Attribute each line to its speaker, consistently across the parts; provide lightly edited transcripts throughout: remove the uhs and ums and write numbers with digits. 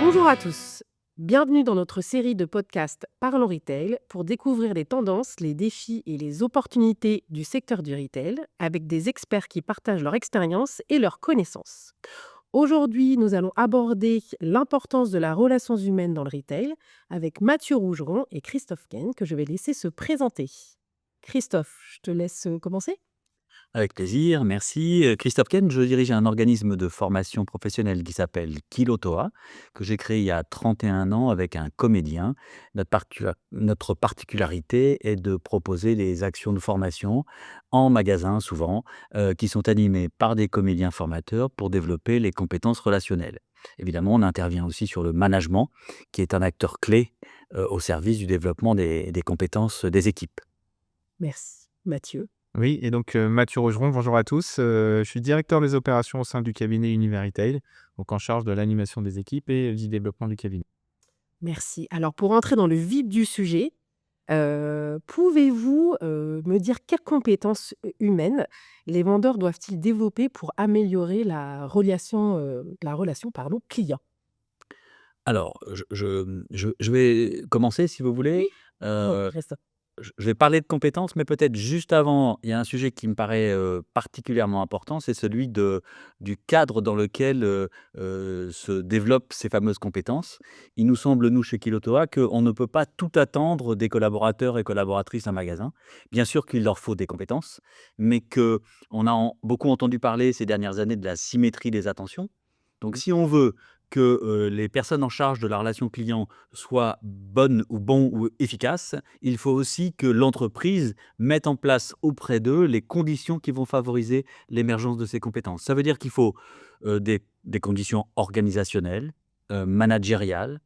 Speaker 1: Bonjour à tous, bienvenue dans notre série de podcasts Parlons Retail pour découvrir les tendances, les défis et les opportunités du secteur du retail avec des experts qui partagent leur expérience et leurs connaissances. Aujourd'hui, nous allons aborder l'importance de la relation humaine dans le retail avec Mathieu Rougeron et Christophe Ken que je vais laisser se présenter. Christophe, je te laisse commencer.
Speaker 2: Avec plaisir, merci. Christophe Ken, je dirige un organisme de formation professionnelle qui s'appelle Kilotoa, que j'ai créé il y a 31 ans avec un comédien. Notre particularité est de proposer des actions de formation en magasin souvent, qui sont animées par des comédiens formateurs pour développer les compétences relationnelles. Évidemment, on intervient aussi sur le management, qui est un acteur clé au service du développement des compétences des équipes.
Speaker 1: Merci. Mathieu.
Speaker 3: Oui, et donc Mathieu Rogeron, bonjour à tous. Je suis directeur des opérations au sein du cabinet Univers-Retail, donc en charge de l'animation des équipes et du développement du cabinet.
Speaker 1: Merci. Alors pour entrer dans le vif du sujet, pouvez-vous, me dire quelles compétences humaines les vendeurs doivent-ils développer pour améliorer la relation pardon, client?
Speaker 2: Alors, je vais commencer si vous voulez.
Speaker 1: Oui. Oh,
Speaker 2: Heu,
Speaker 1: Christophe.
Speaker 2: je vais parler de compétences, mais peut-être juste avant, il y a un sujet qui me paraît, particulièrement important, c'est celui du cadre dans lequel, se développent ces fameuses compétences. Il nous semble, nous, chez Kilotoa, qu'on ne peut pas tout attendre des collaborateurs et collaboratrices d'un magasin. Bien sûr qu'il leur faut des compétences, mais qu'on a beaucoup entendu parler ces dernières années de la symétrie des attentions. Donc si on veut que, les personnes en charge de la relation client soient bonnes ou bons ou efficaces, il faut aussi que l'entreprise mette en place auprès d'eux les conditions qui vont favoriser l'émergence de ces compétences. Ça veut dire qu'il faut, des conditions organisationnelles, managériales,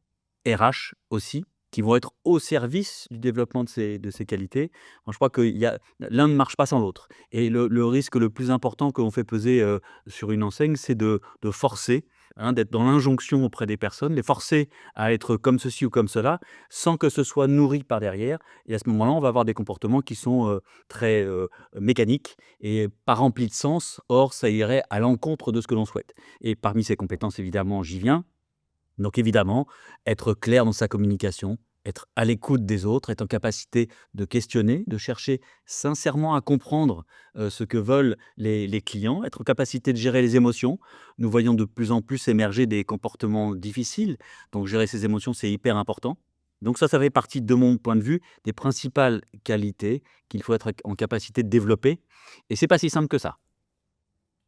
Speaker 2: RH aussi, qui vont être au service du développement de ces qualités. Moi, je crois que l'un ne marche pas sans l'autre et le risque le plus important que l'on fait peser, sur une enseigne, c'est de forcer, d'être dans l'injonction auprès des personnes, les forcer à être comme ceci ou comme cela, sans que ce soit nourri par derrière et à ce moment-là, on va avoir des comportements qui sont, très, mécaniques et pas remplis de sens. Or, ça irait à l'encontre de ce que l'on souhaite et parmi ces compétences, évidemment, j'y viens, donc évidemment, être clair dans sa communication, être à l'écoute des autres, être en capacité de questionner, de chercher sincèrement à comprendre, ce que veulent les clients, être en capacité de gérer les émotions. Nous voyons de plus en plus émerger des comportements difficiles, donc gérer ces émotions, c'est hyper important. Donc ça fait partie, de mon point de vue, des principales qualités qu'il faut être en capacité de développer et c'est pas si simple que ça.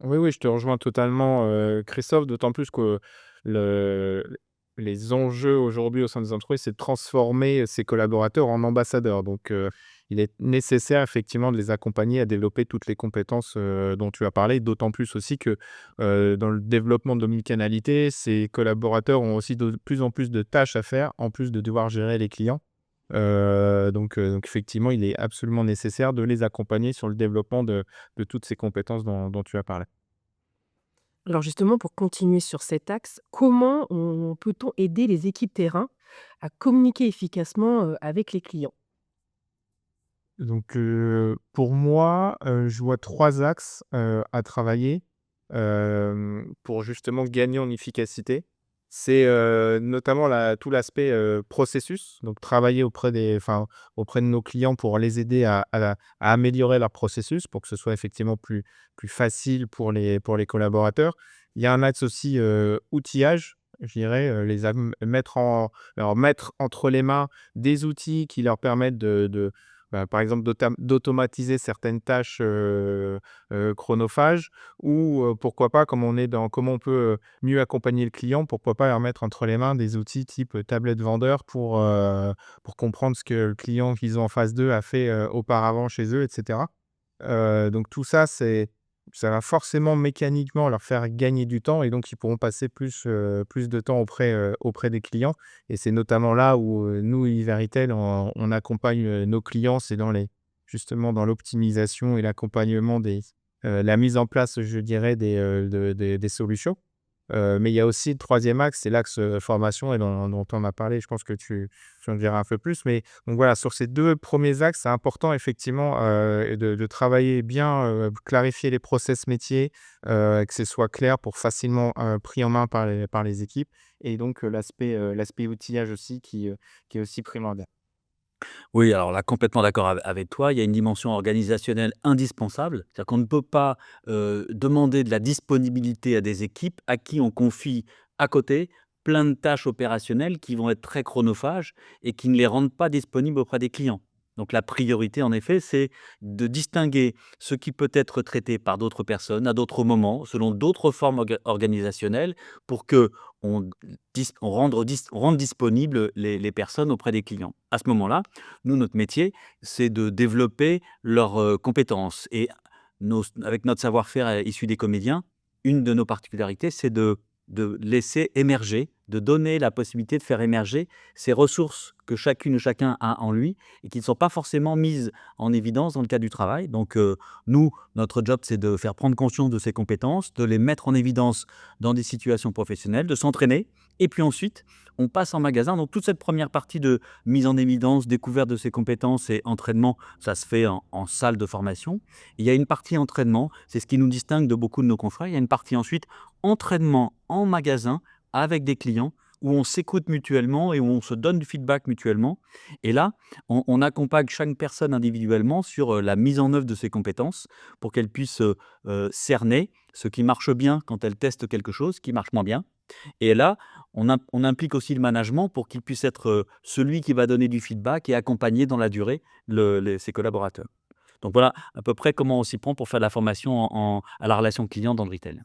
Speaker 3: Oui, oui, je te rejoins totalement, Christophe, d'autant plus que le les enjeux aujourd'hui au sein des entreprises, c'est de transformer ses collaborateurs en ambassadeurs. Donc, il est nécessaire effectivement de les accompagner à développer toutes les compétences, dont tu as parlé. D'autant plus aussi que, dans le développement de l'omnicanalité, ces collaborateurs ont aussi de plus en plus de tâches à faire, en plus de devoir gérer les clients. Donc effectivement, il est absolument nécessaire de les accompagner sur le développement de toutes ces compétences dont tu as parlé.
Speaker 1: Alors justement, pour continuer sur cet axe, comment peut-on aider les équipes terrain à communiquer efficacement, avec les clients?
Speaker 3: Donc, pour moi, je vois 3 axes, à travailler, pour justement gagner en efficacité. C'est, notamment tout l'aspect, processus, donc travailler auprès de nos clients pour les aider à améliorer leur processus pour que ce soit effectivement plus facile pour les collaborateurs. Il y a un axe aussi, outillage, je dirais, leur mettre entre les mains des outils qui leur permettent par exemple, d'automatiser certaines tâches, chronophages ou, pourquoi pas, comment on peut, mieux accompagner le client, pourquoi pas leur mettre entre les mains des outils type, tablette vendeur pour comprendre ce que le client qu'ils ont en face d'eux a fait, auparavant chez eux et cetera. Donc tout ça, ça va forcément mécaniquement leur faire gagner du temps et donc ils pourront passer plus de temps auprès des clients et c'est notamment là où, nous, Iveritel, on accompagne, nos clients. C'est justement dans l'optimisation et l'accompagnement la mise en place, je dirais, des solutions. Mais il y a aussi le troisième axe, c'est l'axe, formation et dont on a parlé. Je pense que tu en diras un peu plus. Mais donc voilà, sur ces 2 premiers axes, c'est important effectivement, de travailler bien, clarifier les process métiers, que ce soit clair pour facilement, pris en main par les équipes et donc l'aspect outillage aussi qui est aussi primordial.
Speaker 2: Oui, alors là, complètement d'accord avec toi. Il y a une dimension organisationnelle indispensable. C'est-à-dire qu'on ne peut pas demander de la disponibilité à des équipes à qui on confie à côté plein de tâches opérationnelles qui vont être très chronophages et qui ne les rendent pas disponibles auprès des clients. Donc la priorité, en effet, c'est de distinguer ce qui peut être traité par d'autres personnes à d'autres moments, selon d'autres formes organisationnelles, pour que on rende disponibles les personnes auprès des clients. À ce moment-là, nous, notre métier, c'est de développer leurs, compétences et avec notre savoir-faire, issu des comédiens, une de nos particularités, c'est de laisser émerger, de donner la possibilité de faire émerger ces ressources que chacune ou chacun a en lui et qui ne sont pas forcément mises en évidence dans le cadre du travail. Donc, nous, notre job, c'est de faire prendre conscience de ces compétences, de les mettre en évidence dans des situations professionnelles, de s'entraîner et puis ensuite, on passe en magasin. Donc toute cette première partie de mise en évidence, découverte de ses compétences et entraînement, ça se fait en salle de formation. Il y a une partie entraînement, c'est ce qui nous distingue de beaucoup de nos confrères. Il y a une partie ensuite entraînement en magasin avec des clients où on s'écoute mutuellement et où on se donne du feedback mutuellement. Et là, on accompagne chaque personne individuellement sur la mise en œuvre de ses compétences pour qu'elle puisse cerner ce qui marche bien quand elle teste quelque chose, ce qui marche moins bien. Et là, on implique aussi le management pour qu'il puisse être, celui qui va donner du feedback et accompagner dans la durée ses collaborateurs. Donc voilà à peu près comment on s'y prend pour faire de la formation à la relation client dans le retail.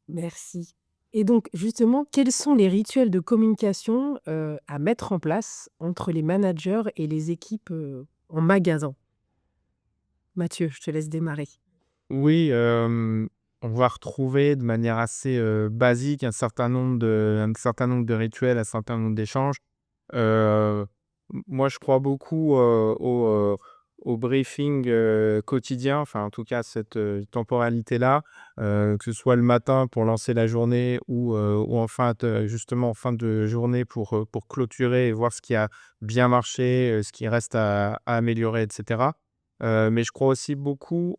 Speaker 1: Merci. Et donc, justement, quels sont les rituels de communication, à mettre en place entre les managers et les équipes, en magasin? Mathieu, je te laisse démarrer.
Speaker 3: Oui, on va retrouver de manière assez, basique un certain nombre de rituels, un certain nombre d'échanges. Moi, je crois beaucoup, au briefing, quotidien, enfin, en tout cas, cette, temporalité-là, que ce soit le matin pour lancer la journée ou en fin de justement, en fin de journée pour clôturer et voir ce qui a bien marché, ce qui reste à améliorer et cetera. Mais je crois aussi beaucoup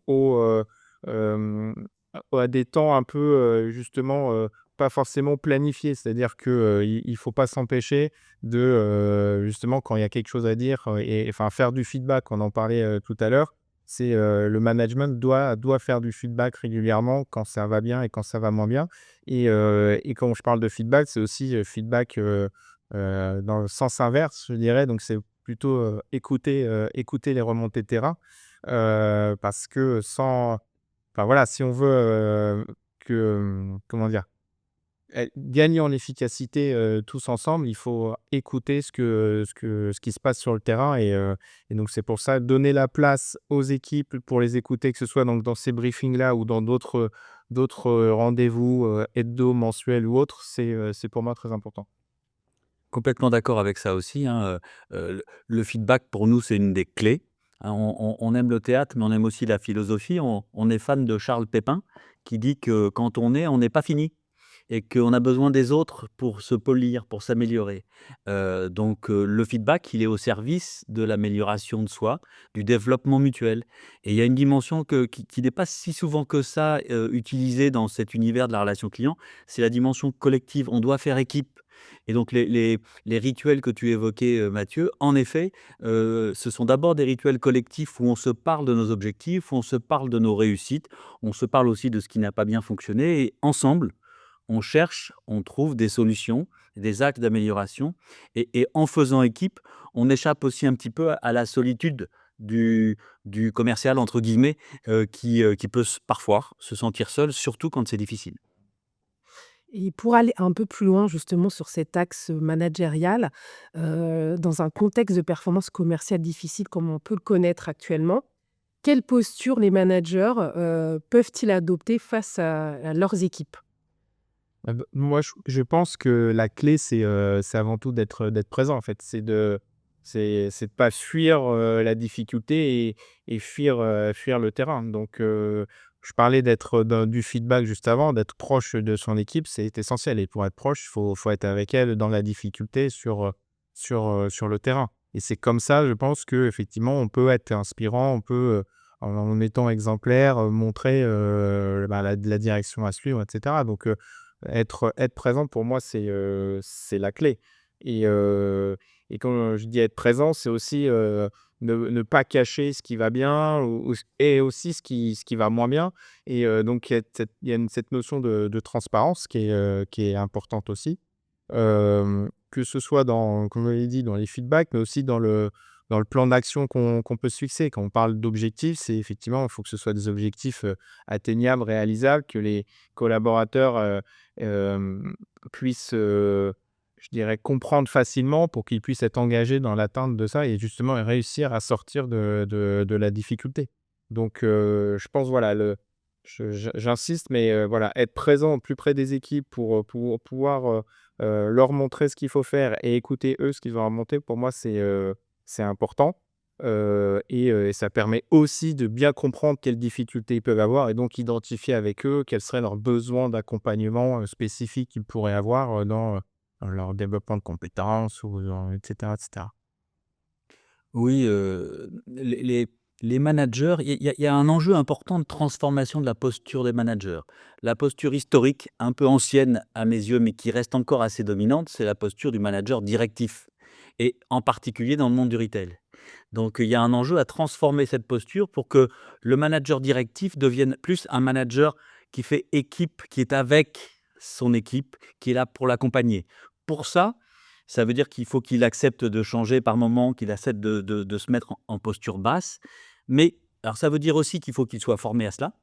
Speaker 3: hem, à des temps un peu, justement, pas forcément planifiés. C'est-à-dire que, il faut pas s'empêcher de, justement quand il y a quelque chose à dire, et enfin faire du feedback, on en parlait, tout à l'heure. C'est, le management doit faire du feedback régulièrement quand ça va bien et quand ça va moins bien et quand je parle de feedback, c'est aussi, feedback, dans le sens inverse, je dirais. Donc c'est plutôt, écouter les remontées de terrain, parce que sans enfin voilà, si on veut, comment dire? Gagner en efficacité, tous ensemble, il faut écouter ce qui se passe sur le terrain et donc c'est pour ça, donner la place aux équipes pour les écouter, que ce soit donc dans ces briefings-là ou dans d'autres, rendez-vous, hebdo, mensuels ou autres, c'est pour moi très important.
Speaker 2: Complètement d'accord avec ça aussi, hein, le feedback pour nous, c'est une des clés, hein. On aime le théâtre, mais on aime aussi la philosophie. On est fan de Charles Pépin qui dit que quand on n'est pas fini et qu'on a besoin des autres pour se polir, pour s'améliorer. Donc le feedback, il est au service de l'amélioration de soi, du développement mutuel et il y a une dimension qui n'est pas si souvent que ça, utilisée dans cet univers de la relation client, c'est la dimension collective. On doit faire équipe et donc les rituels que tu évoquais, Mathieu, en effet, ce sont d'abord des rituels collectifs où on se parle de nos objectifs, où on se parle de nos réussites, on se parle aussi de ce qui n'a pas bien fonctionné et ensemble, on cherche, on trouve des solutions, des axes d'amélioration et en faisant équipe, on échappe aussi un petit peu à la solitude du «commercial» entre guillemets, qui peut parfois se sentir seul, surtout quand c'est difficile.
Speaker 1: Et pour aller un peu plus loin justement sur cet axe managérial, dans un contexte de performance commerciale difficile comme on peut le connaître actuellement, quelle posture les managers, peuvent-ils adopter face à leurs équipes?
Speaker 3: Moi, je pense que la clé, c'est avant tout d'être présent, en fait. C'est de pas fuir, la difficulté et fuir le terrain. Donc je parlais d'être dans du feedback juste avant, d'être proche de son équipe, c'est essentiel et pour être proche, faut être avec elle dans la difficulté sur le terrain et c'est comme ça, je pense qu'effectivement, on peut être inspirant, on peut, en étant exemplaire, montrer, la direction à suivre et cetera. Donc être présent pour moi, c'est la clé et et quand je dis être présent, c'est aussi, ne pas cacher ce qui va bien et aussi ce qui va moins bien et donc il y a cette notion de transparence qui est importante aussi. Que ce soit dans, comme je l'ai dit, dans les feedbacks, mais aussi dans le plan d'action qu'on peut se fixer. Quand on parle d'objectifs, c'est effectivement, il faut que ce soit des objectifs, atteignables, réalisables, que les collaborateurs, hem, puissent, je dirais, comprendre facilement pour qu'ils puissent être engagés dans l'atteinte de ça et justement réussir à sortir de la difficulté. Donc je pense, voilà, j'insiste, mais voilà, être présent au plus près des équipes pour pouvoir, leur montrer ce qu'il faut faire et écouter eux ce qu'ils ont à remonter, pour moi, c'est important, et ça permet aussi de bien comprendre quelles difficultés ils peuvent avoir et donc identifier avec eux quels seraient leurs besoins d'accompagnement, spécifiques qu'ils pourraient avoir, dans leur développement de compétences ou dans et cetera et cetera.
Speaker 2: Oui, les managers, il y a un enjeu important de transformation de la posture des managers. La posture historique, un peu ancienne à mes yeux, mais qui reste encore assez dominante, c'est la posture du manager directif et en particulier dans le monde du retail. Donc, il y a un enjeu à transformer cette posture pour que le manager directif devienne plus un manager qui fait équipe, qui est avec son équipe, qui est là pour l'accompagner. Pour ça veut dire qu'il faut qu'il accepte de changer par moment, qu'il accepte de se mettre en posture basse. Mais alors ça veut dire aussi qu'il faut qu'il soit formé à cela.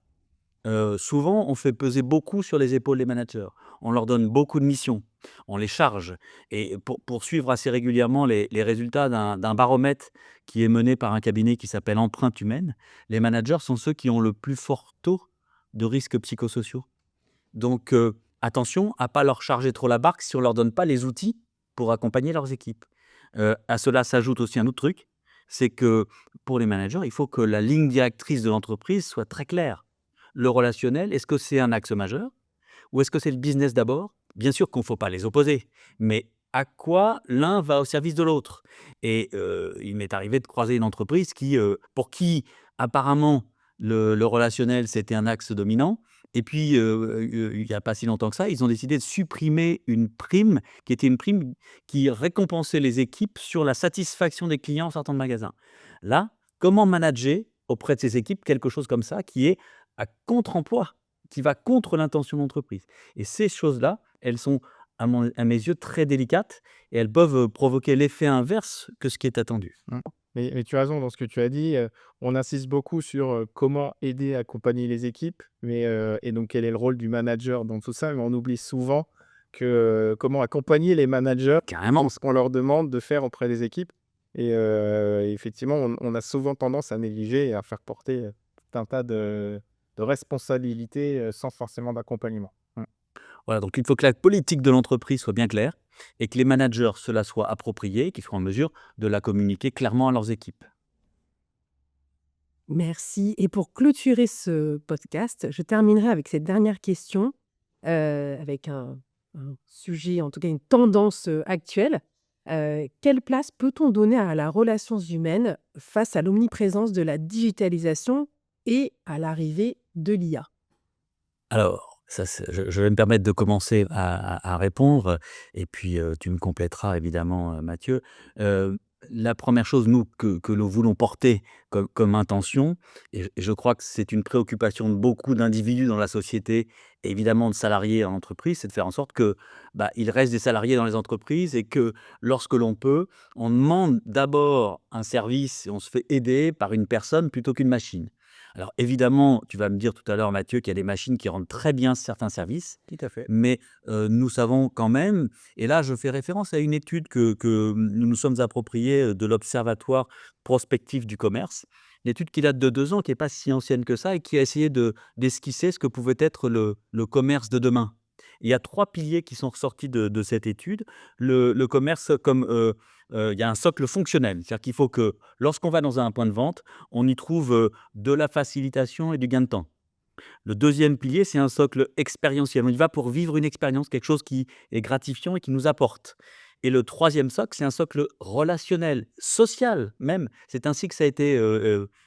Speaker 2: Souvent, on fait peser beaucoup sur les épaules des managers. On leur donne beaucoup de missions, on les charge et pour suivre assez régulièrement les résultats d'un baromètre qui est mené par un cabinet qui s'appelle Empreinte Humaine, les managers sont ceux qui ont le plus fort taux de risques psychosociaux. Donc attention à pas leur charger trop la barque si on leur donne pas les outils pour accompagner leurs équipes. À cela s'ajoute aussi un autre truc, c'est que pour les managers, il faut que la ligne directrice de l'entreprise soit très claire. Le relationnel, est-ce que c'est un axe majeur ou est-ce que c'est le business d'abord? Bien sûr qu'on ne faut pas les opposer, mais à quoi l'un va au service de l'autre? Et il m'est arrivé de croiser une entreprise pour qui apparemment le relationnel, c'était un axe dominant et puis, il n'y a pas si longtemps que ça, ils ont décidé de supprimer une prime qui était une prime qui récompensait les équipes sur la satisfaction des clients en sortant de magasin. Là, comment manager auprès de ces équipes quelque chose comme ça qui est à contre-emploi, qui va contre l'intention de l'entreprise? Et ces choses-là, elles sont à mes yeux très délicates et elles peuvent, provoquer l'effet inverse que ce qui est attendu.
Speaker 3: Mmh. Mais tu as raison dans ce que tu as dit, on insiste beaucoup sur, comment aider, accompagner les équipes, mais et donc quel est le rôle du manager dans tout ça, mais on oublie souvent que, comment accompagner les managers
Speaker 2: Carrément.
Speaker 3: dans ce qu'on leur demande de faire auprès des équipes et effectivement, on a souvent tendance à négliger et à faire porter, tout un tas de responsabilités, sans forcément d'accompagnement. Mmh.
Speaker 2: Voilà, donc il faut que la politique de l'entreprise soit bien claire et que les managers se la soient appropriée, qu'ils soient en mesure de la communiquer clairement à leurs équipes.
Speaker 1: Merci. Et pour clôturer ce podcast, je terminerai avec cette dernière question, avec un sujet, en tout cas une tendance, actuelle. Quelle place peut-on donner à la relations humaines face à l'omniprésence de la digitalisation et à l'arrivée de l'IA?
Speaker 2: Alors, ça, je vais me permettre de commencer à répondre et puis tu me compléteras évidemment, Mathieu. Heu, la première chose, nous, que nous voulons porter comme intention et je crois que c'est une préoccupation de beaucoup d'individus dans la société, et évidemment de salariés en entreprise, c'est de faire en sorte que, bah, il reste des salariés dans les entreprises et que lorsque l'on peut, on demande d'abord un service et on se fait aider par une personne plutôt qu'une machine. Alors évidemment, tu vas me dire tout à l'heure, Mathieu, qu'il y a des machines qui rendent très bien certains services,
Speaker 3: Tout à fait.
Speaker 2: mais nous savons quand même, et là je fais référence à une étude que nous nous sommes appropriée de l'Observatoire prospectif du commerce, une étude qui date de 2 ans, qui n'est pas si ancienne que ça, et qui a essayé d'esquisser ce que pouvait être le commerce de demain. Il y a 3 piliers qui sont ressortis de cette étude. Le commerce comme, il y a un socle fonctionnel. C'est-à-dire qu'il faut que lorsqu'on va dans un point de vente, on y trouve, de la facilitation et du gain de temps. Le deuxième pilier, c'est un socle expérientiel. On y va pour vivre une expérience, quelque chose qui est gratifiant et qui nous apporte. Et le troisième socle, c'est un socle relationnel, social même. C'est ainsi que ça a été,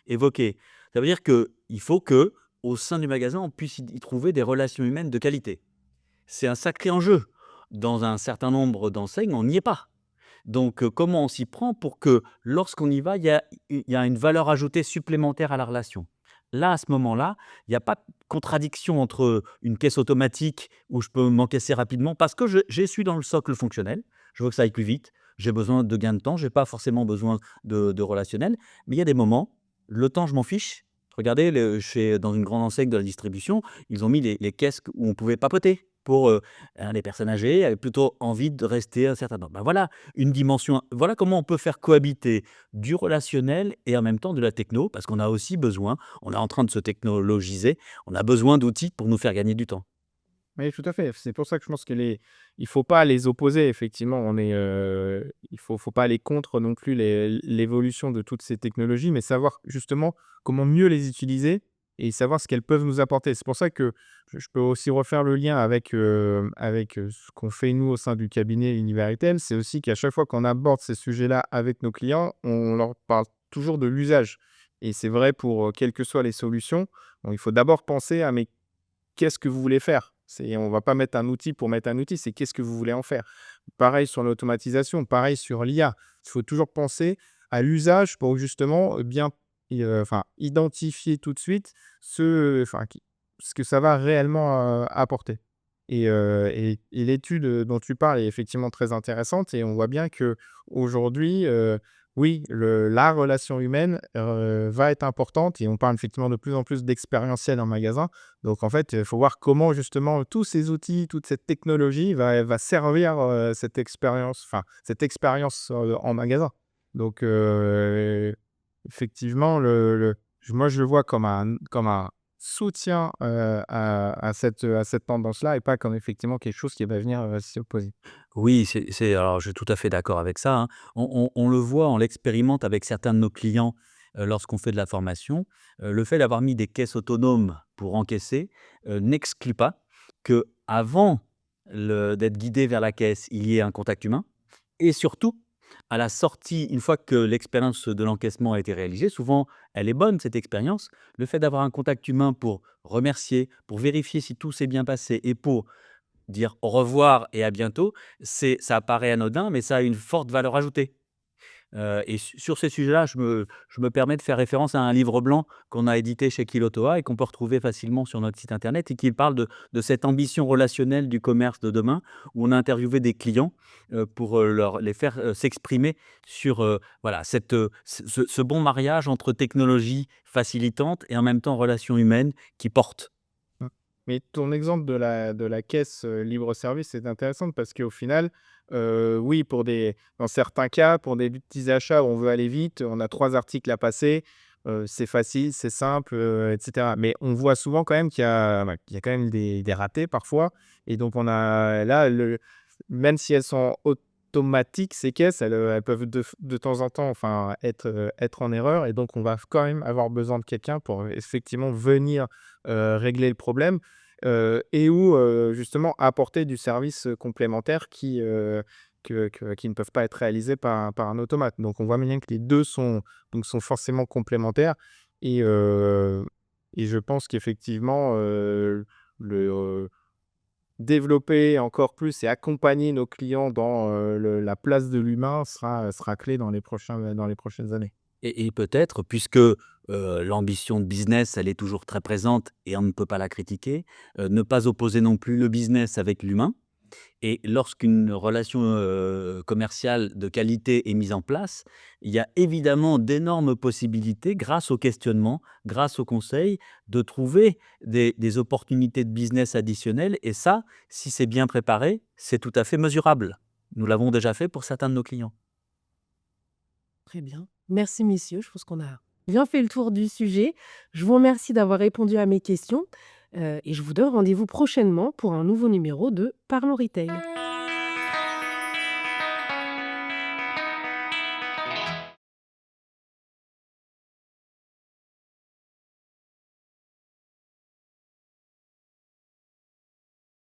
Speaker 2: évoqué. Ça veut dire qu'il faut que, au sein du magasin, on puisse y trouver des relations humaines de qualité. C'est un sacré enjeu. Dans un certain nombre d'enseignes, on n'y est pas. Donc, comment on s'y prend pour que lorsqu'on y va, il y a une valeur ajoutée supplémentaire à la relation? Là, à ce moment-là, il n'y a pas de contradiction entre une caisse automatique où je peux m'encaisser rapidement parce que j'ai su dans le socle fonctionnel, je veux que ça aille plus vite, j'ai besoin de gain de temps, j'ai pas forcément besoin de relationnel. Mais il y a des moments, le temps, je m'en fiche. Regardez, dans une grande enseigne de la distribution, ils ont mis les caisses où on pouvait papoter pour, les personnes âgées avaient plutôt envie de rester un certain temps. Ben voilà, une dimension voilà comment on peut faire cohabiter du relationnel et en même temps de la techno, parce qu'on a aussi besoin, on est en train de se technologiser, on a besoin d'outils pour nous faire gagner du temps.
Speaker 3: Oui, tout à fait. C'est pour ça que je pense il faut pas les opposer effectivement. Il faut pas aller contre non plus l'évolution de toutes ces technologies, mais savoir justement comment mieux les utiliser et savoir ce qu'elles peuvent nous apporter. C'est pour ça que je peux aussi refaire le lien avec ce qu'on fait nous au sein du cabinet Univeritel. C'est aussi qu'à chaque fois qu'on aborde ces sujets-là avec nos clients, on leur parle toujours de l'usage et c'est vrai pour, quelles que soient les solutions. Bon, il faut d'abord penser à: «Mais qu'est-ce que vous voulez faire?» On va pas mettre un outil pour mettre un outil, c'est qu'est-ce que vous voulez en faire? Pareil sur l'automatisation, pareil sur l'IA. Il faut toujours penser à l'usage pour justement, bien identifier tout de suite ce que ça va réellement, apporter et l'étude, dont tu parles est effectivement très intéressante et on voit bien qu'aujourd'hui, oui, la relation humaine, va être importante et on parle effectivement de plus en plus d'expérientiel en magasin. Donc en fait, il faut voir comment justement tous ces outils, toute cette technologie va servir, cette expérience, en magasin. Donc effectivement, moi je le vois comme un soutien, à cette tendance-là et pas comme effectivement quelque chose qui va venir, s'y opposer.
Speaker 2: Oui, alors je suis tout à fait d'accord avec ça, hein. On le voit, on l'expérimente avec certains de nos clients, lorsqu'on fait de la formation. Le fait d'avoir mis des caisses autonomes pour encaisser, n'exclut pas qu'avant d'être guidé vers la caisse, il y ait un contact humain et surtout, à la sortie, une fois que l'expérience de l'encaissement a été réalisée, souvent elle est bonne cette expérience, le fait d'avoir un contact humain pour remercier, pour vérifier si tout s'est bien passé et pour dire au revoir et à bientôt, ça paraît anodin, mais ça a une forte valeur ajoutée. Et sur ces sujets-là, je me permets de faire référence à un livre blanc qu'on a édité chez Kilotoa et qu'on peut retrouver facilement sur notre site internet et qui parle de cette ambition relationnelle du commerce de demain, où on a interviewé des clients, pour, les faire, s'exprimer sur, voilà, ce bon mariage entre technologie facilitante et en même temps relation humaine qui porte.
Speaker 3: Mmh. Mais ton exemple de la caisse, libre-service est intéressante parce qu'au final, oui, dans certains cas, pour des petits achats où on veut aller vite, on a 3 articles à passer, c'est facile, c'est simple, et cetera. Mais on voit souvent quand même qu'il y a quand même des ratés parfois et donc on a là, même si elles sont automatiques, ces caisses, elles peuvent de temps en temps, enfin, être en erreur et donc on va quand même avoir besoin de quelqu'un pour, effectivement venir, régler le problème, et ou, justement apporter du service, complémentaire qui ne peuvent pas être réalisés par un automate. Donc on voit bien que les 2 sont forcément complémentaires et heu et je pense qu'effectivement, développer encore plus et accompagner nos clients dans, la place de l'humain sera clé dans les prochaines années.
Speaker 2: Et peut-être, puisque, l'ambition de business, elle est toujours très présente et on ne peut pas la critiquer, ne pas opposer non plus le business avec l'humain. Et lorsqu'une relation, commerciale de qualité est mise en place, il y a évidemment d'énormes possibilités, grâce au questionnement, grâce aux conseils, de trouver des opportunités de business additionnelles et ça, si c'est bien préparé, c'est tout à fait mesurable. Nous l'avons déjà fait pour certains de nos clients.
Speaker 1: Très bien. Merci messieurs, je pense qu'on a bien fait le tour du sujet. Je vous remercie d'avoir répondu à mes questions. et je vous donne rendez-vous prochainement pour un nouveau numéro de Parlons Retail.